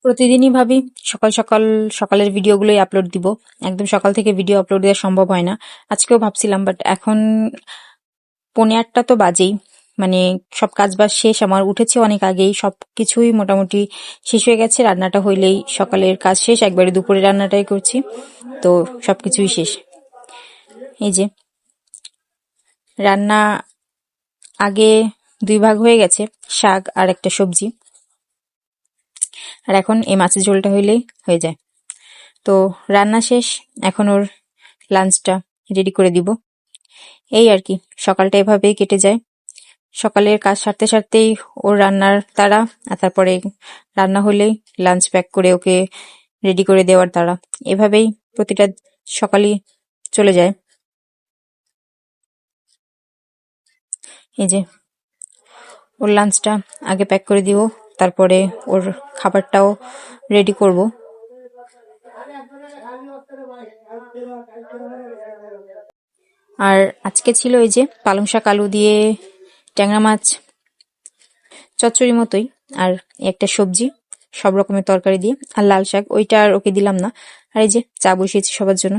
প্রতিদিনই ভাবি সকাল সকাল সকালের ভিডিওগুলোই আপলোড দিব, একদম সকাল থেকে ভিডিও আপলোড দেওয়া সম্ভব হয় না। আজকেও ভাবছিলাম, বাট এখন 8:45 তো বাজেই, মানে সব কাজ বাজ শেষ, আমার উঠেছি অনেক আগেই, সবকিছুই মোটামুটি শেষ হয়ে গেছে। রান্নাটা হইলেই সকালের কাজ শেষ, একবারে দুপুরে রান্নাটাই করছি, তো সবকিছুই শেষ। এই যে রান্না আগে 2 ভাগ হয়ে গেছে, শাক আর একটা সবজি, আর এখন এই মাছের ঝোলটা হইলেই হয়ে যায়। তো রান্না শেষ, এখন ওর লাঞ্চটা রেডি করে দিব। এই আর কি, সকালটা এভাবেই কেটে যায়। সকালের কাজ সারতে সারতেই ওর রান্নার তাড়া, আর তারপরে রান্না হলেই লাঞ্চ প্যাক করে ওকে রেডি করে দেওয়ার তাড়া। এভাবেই প্রতিটা সকালই চলে যায়। এই যে ওর লাঞ্চটা আগে প্যাক করে দিব, তারপরে ওর খাবারটাও রেডি করব। আর আজকে ছিল এই যে পালং শাক আলু দিয়ে ট্যাংরা মাছ চচ্চড়ি মতোই, আর একটা সবজি, সব রকমের তরকারি দিয়ে, আর লাল শাক, ওইটা আর ওকে দিলাম না। আর এই যে চা বসিয়েছি সবার জন্য।